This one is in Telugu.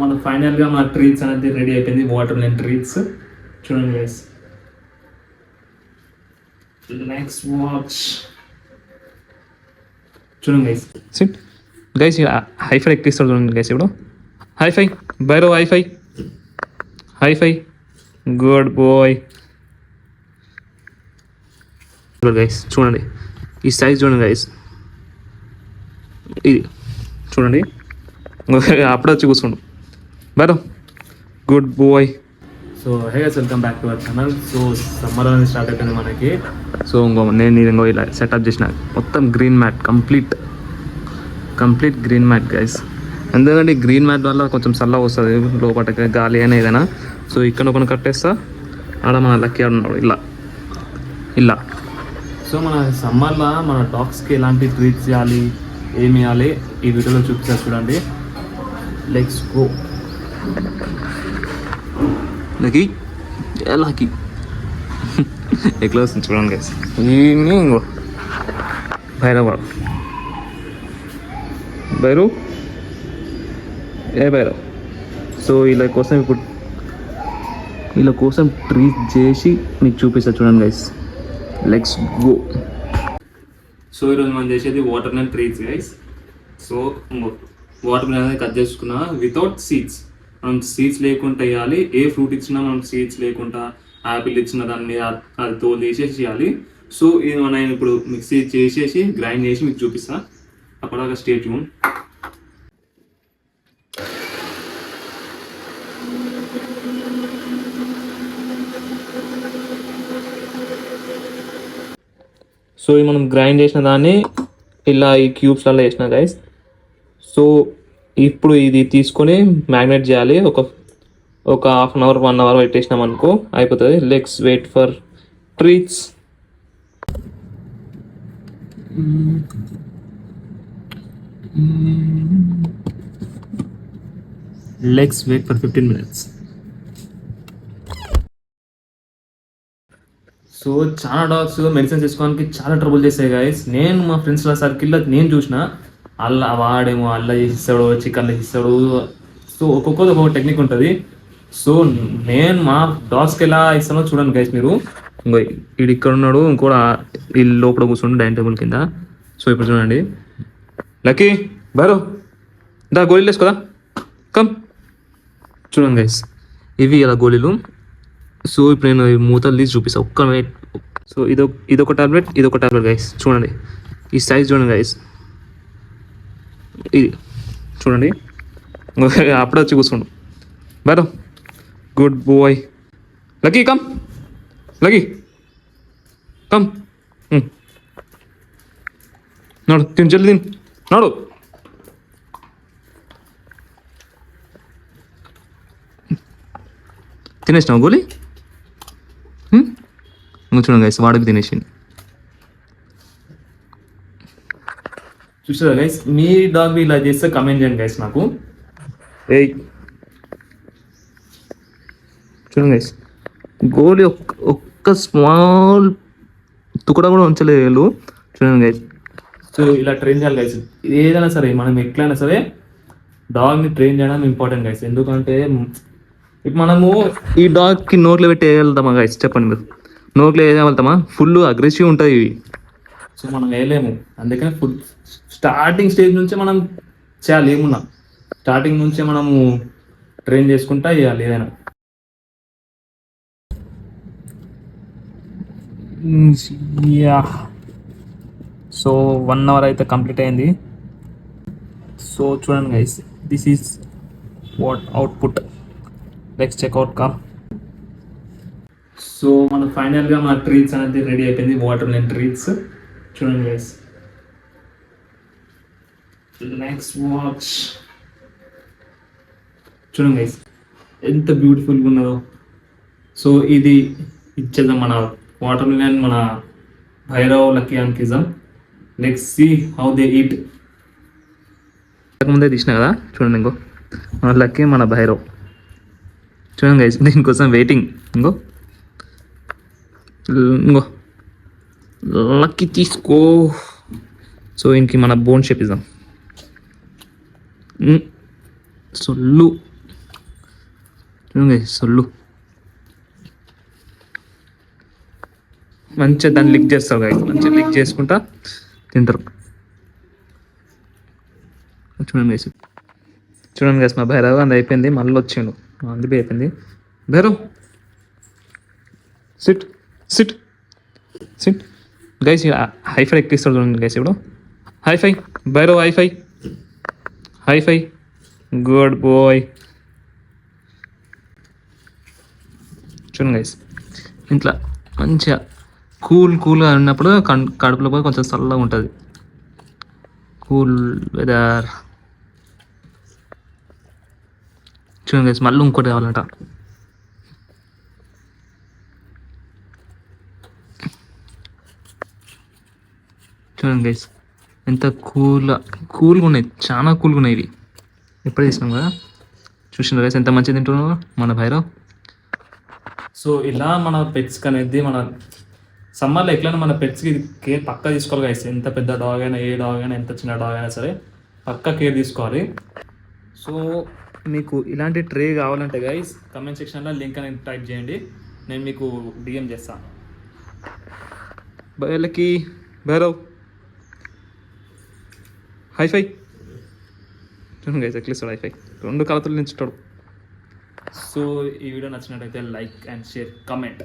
మన ఫైనల్గా మన ట్రీట్స్ అనేది రెడీ అయిపోయింది. వాటర్ మెలన్ ట్రీట్స్ చూడండి గైస్. నెక్స్ట్ వాచ్ చూడండి గైస్. సిట్ గైస్, హైఫై ఎక్కిస్తాడు చూడండి గైస్. ఇప్పుడు high five Bhairo, high five high five, good boy. Guys చూడండి ఈ సైజ్ చూడండి గైస్, ఇది చూడండి. అప్పుడే వచ్చి కూర్చోండు Bhairo, good boy. So hey guys, welcome back to our channel. So summer అనేది స్టార్ట్ అయిపోయింది మనకి. సో నేను ఇలా సెటప్ చేసిన మొత్తం green mat, complete green mat guys. ఎందుకంటే గ్రీన్ మ్యాట్ వల్ల కొంచెం చల్లగా వస్తుంది లోపల, గాలి అయినా ఏదైనా. సో ఇక్కడ ఒకటి కట్టేస్తా, ఆడ మన లక్కీ ఉన్నాడు ఇలా. సో మన సమ్మర్లో మన డాగ్స్కి ఎలాంటి ట్రీట్స్ చేయాలి, ఏమి ఇవ్వాలి ఈ వీడియోలో చూపిస్తారు చూడండి. Let's go. లక్కీ ఎట్లా వస్తుంది చూడండి గైస్. ఇంకో భైరవ్, భైరవ్ సో వీళ్ళ కోసం ట్రీట్ చేసి మీకు చూపిస్తా చూడండి గైస్. Let's go. సో ఈరోజు మనం చేసేది water melon treats guys. So water melon అనేది కట్ చేసుకున్నా వితౌట్ సీడ్స్. మనం సీడ్స్ లేకుండా వేయాలి. ఏ ఫ్రూట్ ఇచ్చినా మనం సీడ్స్ లేకుండా, యాపిల్ ఇచ్చిన దాన్ని అది తోలు తీసేసి చేయాలి. సో ఇది నేను ఇప్పుడు మిక్సీ చేసేసి గ్రైండ్ చేసి మీకు చూపిస్తా. అప్పటిదాకా స్టే ట్యూన్. సో ఇది మనం గ్రైండ్ చేసిన దాన్ని ఇలా ఈ క్యూబ్స్లలో వేసిన గైస్. సో ఇప్పుడు ఇది తీసుకొని మ్యాగ్నేట్ చేయాలి. ఒక హాఫ్ అన్ అవర్ 1 అవర్ పెట్టేసినాం అనుకో అయిపోతుంది. Let's wait for treats. Let's wait for 15 minutes. So చాలా డాగ్స్ మెడిసిన్స్ తీసుకోవడానికి చాలా ట్రబుల్ చేస్తాయి గైస్. నేను మా ఫ్రెండ్స్ల సర్కిల్లో నేను చూసిన, వాడేమో అల్లా చేసిస్తాడు, చికెన్లో చేసిస్తాడు. సో ఒక్కొక్కది ఒక్కొక్క టెక్నిక్ ఉంటుంది. సో నేను మా డాగ్స్కి ఎలా ఇస్తానో చూడండి గైస్ మీరు. ఇంకో ఇది ఇక్కడ ఉన్నాడు, ఇంకోటి ఈ లోపల కూర్చుండు డైనింగ్ టేబుల్ కింద. సో ఇప్పుడు చూడండి, లక్కీ బారో దా గోళీలు వేసుకోదా, కమ్ చూడండి గైస్. ఇవి ఇలా గోళీలు. సో ఇప్పుడు నేను మూతలు తీసి చూపిస్తాను ఒక్క మినిట్. సో ఇదొక టాబ్లెట్, ఇదొక టాబ్లెట్ గైస్. చూడండి ఈ సైజ్ చూడండి గైస్, ఇది చూడండి. అప్పుడే వచ్చి కూర్చోండు Bhairo, good boy. Lucky come, lucky come. నాడు తిని, జల్దీ తిని, నాడు. తినేసినావు గోలీ? చూడండి గైస్, వాడికి తినేసింది. చూసారా గైస్, మీ డాగ్ ఇలా చేస్తే కమెంట్ చేయండి గైస్ నాకు. చూడండి గైస్, గోలీ ఒక్క స్మాల్ తుకడా కూడా ఉంచలేదు. చూడండి గైస్. సో ఇలా ట్రైన్ చేయాలి గైస్. ఏదైనా సరే మనం ఎట్లయినా సరే డాగ్ని ట్రైన్ చేయడం ఇంపార్టెంట్ గైస్. ఎందుకంటే ఇప్పుడు మనము ఈ డాగ్కి నోట్లో పెట్టి వేయగలుగుతామా గైస్? చెప్పండి మీరు. నోట్లో వేయగలుగుతామా? ఫుల్ అగ్రెసివ్ ఉంటుంది ఇవి. సో మనం వేయలేము. అందుకని స్టార్టింగ్ స్టేజ్ నుంచే మనం చేయాలి. ఏమున్నా స్టార్టింగ్ నుంచే మనము ట్రైన్ చేసుకుంటా వేయాలి ఏదైనా. సో 1 అవర్ అయితే కంప్లీట్ అయింది. సో చూడండి guys, this is what output. Let's check outcome. So మన ఫైనల్గా మన ట్రీట్స్ అనేది రెడీ అయిపోయింది. వాటర్ మెలన్ ట్రీట్స్ చూడండి గైస్. నెక్స్ట్ వాచ్ చూడండి గైస్, ఎంత బ్యూటిఫుల్గా ఉన్నదో. సో ఇది ఇచ్చేద్దాం మన వాటర్ మెలన్, మన భైరవ్, లక్కీ అండ్ కిజం. Let's see how they eat. ముందే తీసిన కదా చూడండి. ఇంకో మన లక్కీ, మన భైరవ్ చూడండి గైస్. దీనికోసం వెయిటింగ్. ఇంకో లక్కీ తీసుకో. సో ఇంక మన బోన్ షేప్ ఇద్దాం. సొల్లు చూడండి సొల్లు మంచిగా దాన్ని లిక్ చేస్తారు గైస్, మంచిగా లిక్ చేసుకుంటా తింటారు. చూడండి గైస్, చూడండి గైస్, మా భైరవ్ అది అయిపోయింది, మళ్ళీ వచ్చిండు, అందుకే అయిపోయింది. Bhairav sit sit sit guys, high five ఎక్కిస్తాడు చూడండి గైస్. ఇప్పుడు high five Bhairav, high five high five, good boy. చూడండి గైస్, ఇంట్లో మంచిగా కూల్గా ఉన్నప్పుడు కడుపులో పోయి కొంచెం చల్లగా ఉంటుంది, కూల్ వెదర్. చూడండి గైస్, మళ్ళీ ఇంకోటి కావాలంట. చూడండి గైస్, ఎంత కూల్గా ఉన్నాయి, చాలా కూల్గా ఉన్నాయి ఇవి. ఎప్పుడు తీసినాం కదా, చూసిన గైస్ ఎంత మంచిగా తింటున్నావు మన భైరవ్. సో ఇలా మన పెట్స్కి అనేది మన సమ్మర్లో ఎట్లయినా మన పెట్స్కి కేర్ పక్కా తీసుకోవాలి గైస్. ఎంత పెద్ద డాగ్ అయినా, ఏ డాగ్ అయినా, ఎంత చిన్న డాగ్ అయినా సరే పక్కా కేర్ తీసుకోవాలి. సో మీకు ఇలాంటి ట్రే కావాలంటే గైస్ కమెంట్ సెక్షన్లో లింక్ అనేది టైప్ చేయండి, నేను మీకు డిఎం చేస్తాను. భైరవ్కి భైరవ్ హైఫై. చూడండి గైస్ ఎక్కిస్తాడు హైఫై, 2 కలతలు నించుతాడు. సో ఈ వీడియో నచ్చినట్టయితే లైక్ అండ్ షేర్, కమెంట్.